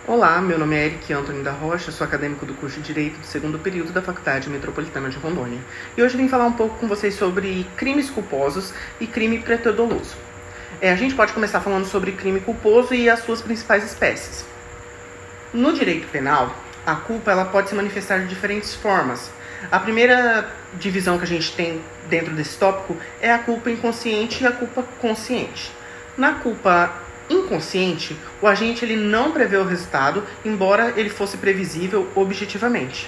Olá, meu nome é Eric Antônio da Rocha, sou acadêmico do curso de Direito do segundo período da Faculdade Metropolitana de Rondônia. E hoje vim falar um pouco com vocês sobre crimes culposos e crime preterdoloso. A gente pode começar falando sobre crime culposo e as suas principais espécies. No direito penal, a culpa ela pode se manifestar de diferentes formas. A primeira divisão que a gente tem dentro desse tópico é a culpa inconsciente e a culpa consciente. Na culpa inconsciente, o agente ele não prevê o resultado, embora ele fosse previsível objetivamente.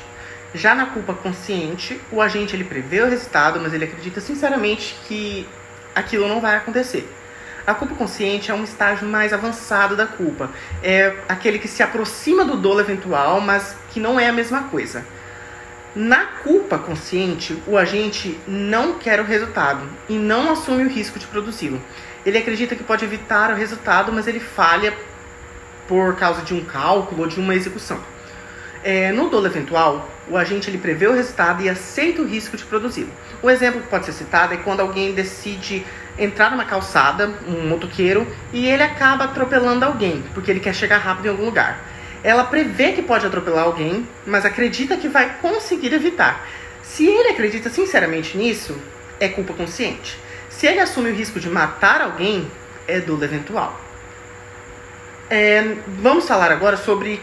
Já na culpa consciente, o agente ele prevê o resultado, mas ele acredita sinceramente que aquilo não vai acontecer. A culpa consciente é um estágio mais avançado da culpa. É aquele que se aproxima do dolo eventual, mas que não é a mesma coisa. Na culpa consciente, o agente não quer o resultado e não assume o risco de produzi-lo. Ele acredita que pode evitar o resultado, mas ele falha por causa de um cálculo ou de uma execução. No dolo eventual, o agente ele prevê o resultado e aceita o risco de produzi-lo. Um exemplo que pode ser citado é quando alguém decide entrar numa calçada, um motoqueiro, e ele acaba atropelando alguém, porque ele quer chegar rápido em algum lugar. Ela prevê que pode atropelar alguém, mas acredita que vai conseguir evitar. Se ele acredita sinceramente nisso, é culpa consciente. Se ele assume o risco de matar alguém, é dolo eventual. Vamos falar agora sobre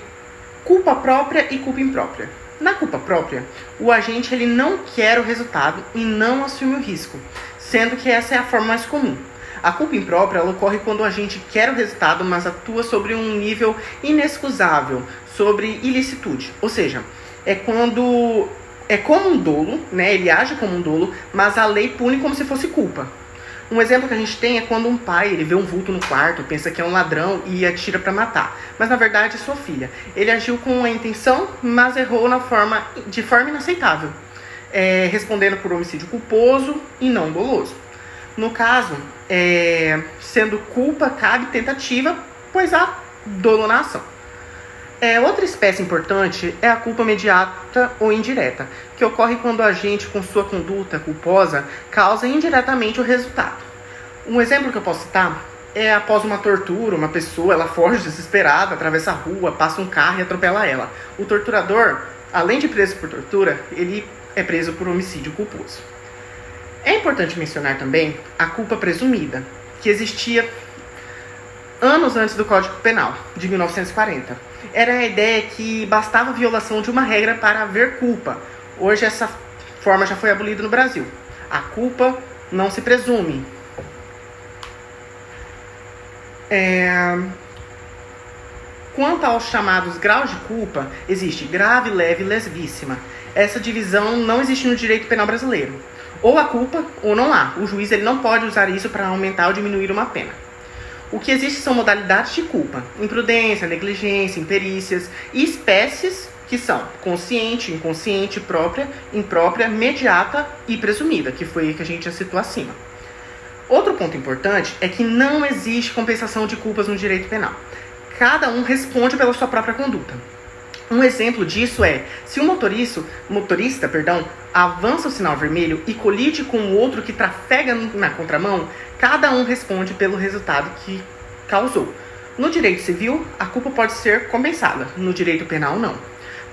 culpa própria e culpa imprópria. Na culpa própria, o agente ele não quer o resultado e não assume o risco, sendo que essa é a forma mais comum. A culpa imprópria ela ocorre quando o agente quer o resultado, mas atua sobre um nível inexcusável, sobre ilicitude. Ou seja, é quando é como um dolo, né? Ele age como um dolo, mas a lei pune como se fosse culpa. Um exemplo que a gente tem é quando um pai ele vê um vulto no quarto, pensa que é um ladrão e atira para matar. Mas na verdade é sua filha. Ele agiu com a intenção, mas errou de forma inaceitável, respondendo por homicídio culposo e não doloso. No caso, sendo culpa, cabe tentativa, pois há dolo na ação. Outra espécie importante é a culpa imediata ou indireta, que ocorre quando o agente, com sua conduta culposa, causa indiretamente o resultado. Um exemplo que eu posso citar é após uma tortura, uma pessoa ela foge desesperada, atravessa a rua, passa um carro e atropela ela. O torturador, além de preso por tortura, ele é preso por homicídio culposo. É importante mencionar também a culpa presumida, que existia anos antes do Código Penal, de 1940. Era a ideia que bastava a violação de uma regra para haver culpa. Hoje essa forma já foi abolida no Brasil. A culpa não se presume. Quanto aos chamados graus de culpa, existe grave, leve e levíssima. Essa divisão não existe no direito penal brasileiro. Ou há culpa ou não há. O juiz ele não pode usar isso para aumentar ou diminuir uma pena. O que existe são modalidades de culpa: imprudência, negligência, imperícias e espécies que são consciente, inconsciente, própria, imprópria, mediata e presumida, que foi o que a gente já citou acima. Outro ponto importante é que não existe compensação de culpas no direito penal. Cada um responde pela sua própria conduta. Um exemplo disso é, se um motorista, avança o sinal vermelho e colide com o outro que trafega na contramão, cada um responde pelo resultado que causou. No direito civil, a culpa pode ser compensada, no direito penal não.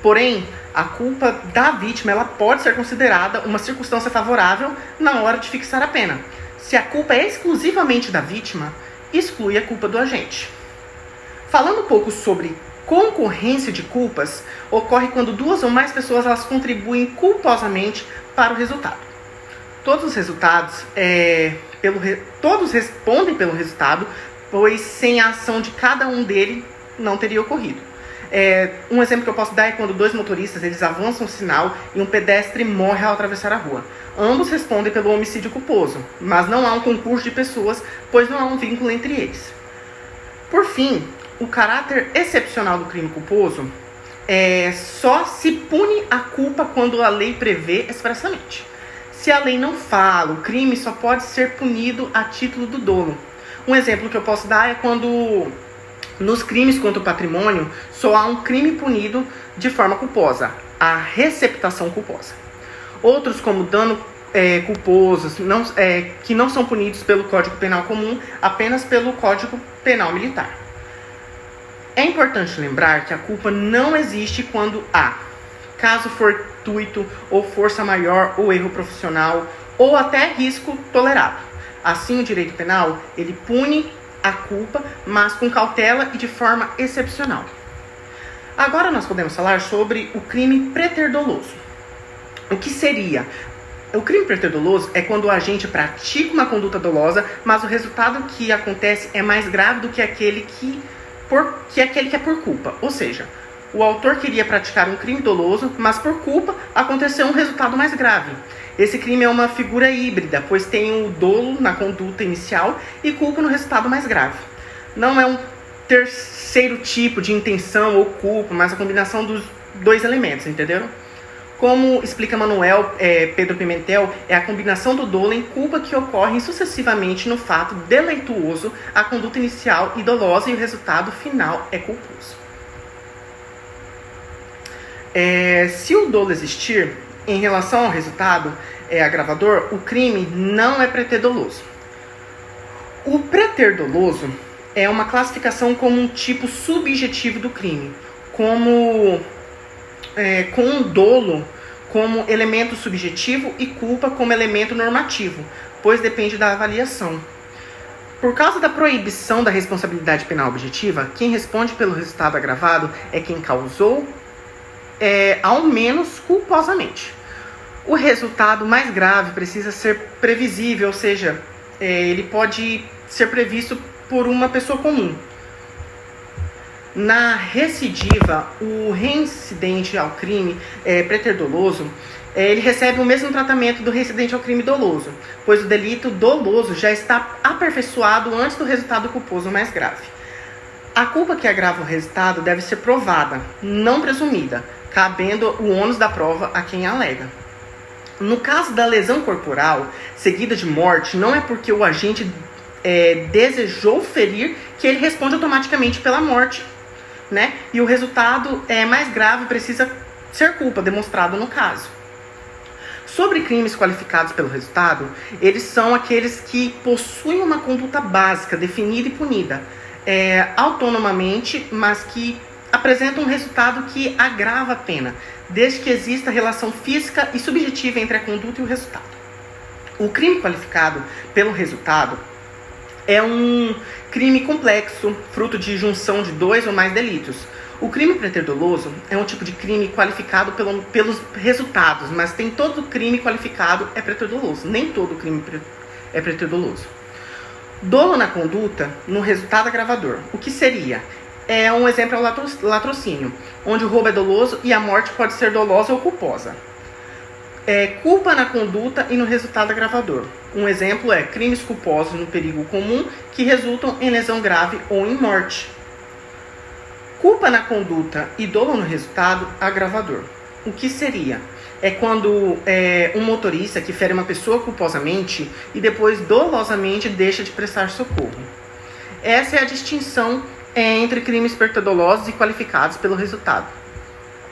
Porém, a culpa da vítima ela pode ser considerada uma circunstância favorável na hora de fixar a pena. Se a culpa é exclusivamente da vítima, exclui a culpa do agente. Falando um pouco sobre concorrência de culpas, ocorre quando duas ou mais pessoas elas contribuem culposamente para o resultado. Todos os resultados, todos respondem pelo resultado, pois sem a ação de cada um deles não teria ocorrido. Um exemplo que eu posso dar é quando dois motoristas eles avançam o sinal e um pedestre morre ao atravessar a rua. Ambos respondem pelo homicídio culposo, mas não há um concurso de pessoas, pois não há um vínculo entre eles. Por fim, o caráter excepcional do crime culposo só se pune a culpa quando a lei prevê expressamente. Se a lei não fala, o crime só pode ser punido a título do dolo. Um exemplo que eu posso dar é quando nos crimes contra o patrimônio só há um crime punido de forma culposa, a receptação culposa. Outros, como dano culposos, que não são punidos pelo Código Penal comum, apenas pelo Código Penal militar. É importante lembrar que a culpa não existe quando há caso fortuito ou força maior ou erro profissional ou até risco tolerado. Assim, o direito penal, ele pune a culpa, mas com cautela e de forma excepcional. Agora nós podemos falar sobre o crime preterdoloso. O que seria? O crime preterdoloso é quando o agente pratica uma conduta dolosa, mas o resultado que acontece é mais grave do que aquele que é por culpa. Ou seja, o autor queria praticar um crime doloso, mas por culpa aconteceu um resultado mais grave. Esse crime é uma figura híbrida, pois tem o dolo na conduta inicial e culpa no resultado mais grave. Não é um terceiro tipo de intenção ou culpa, mas a combinação dos dois elementos, entenderam? Como explica Manuel Pedro Pimentel, é a combinação do dolo em culpa que ocorre sucessivamente no fato deleituoso, a conduta inicial e dolosa e o resultado final é culposo. Se o dolo existir, em relação ao resultado agravador, o crime não é preterdoloso. O preterdoloso é uma classificação como um tipo subjetivo do crime, com um dolo como elemento subjetivo e culpa como elemento normativo, pois depende da avaliação. Por causa da proibição da responsabilidade penal objetiva, quem responde pelo resultado agravado é quem causou, ao menos culposamente. O resultado mais grave precisa ser previsível, ou seja, ele pode ser previsto por uma pessoa comum. Na recidiva, o reincidente ao crime preterdoloso, ele recebe o mesmo tratamento do reincidente ao crime doloso, pois o delito doloso já está aperfeiçoado antes do resultado culposo mais grave. A culpa que agrava o resultado deve ser provada, não presumida, cabendo o ônus da prova a quem alega. No caso da lesão corporal seguida de morte, não é porque o agente desejou ferir que ele responde automaticamente pela morte, né? E o resultado mais grave precisa ser culpa, demonstrado no caso. Sobre crimes qualificados pelo resultado, eles são aqueles que possuem uma conduta básica, definida e punida, autonomamente, mas que apresentam um resultado que agrava a pena, desde que exista relação física e subjetiva entre a conduta e o resultado. O crime qualificado pelo resultado é um crime complexo, fruto de junção de 2 ou mais delitos. O crime preterdoloso é um tipo de crime qualificado pelos resultados, mas tem todo crime qualificado é preterdoloso. Nem todo crime é preterdoloso. Dolo na conduta no resultado agravador. O que seria? Um exemplo é o latrocínio, onde o roubo é doloso e a morte pode ser dolosa ou culposa. Culpa na conduta e no resultado agravador. Um exemplo é crimes culposos no perigo comum que resultam em lesão grave ou em morte. Culpa na conduta e dolo no resultado agravador. O que seria? É quando um motorista que fere uma pessoa culposamente e depois dolosamente deixa de prestar socorro. Essa é a distinção entre crimes preterdolosos e qualificados pelo resultado.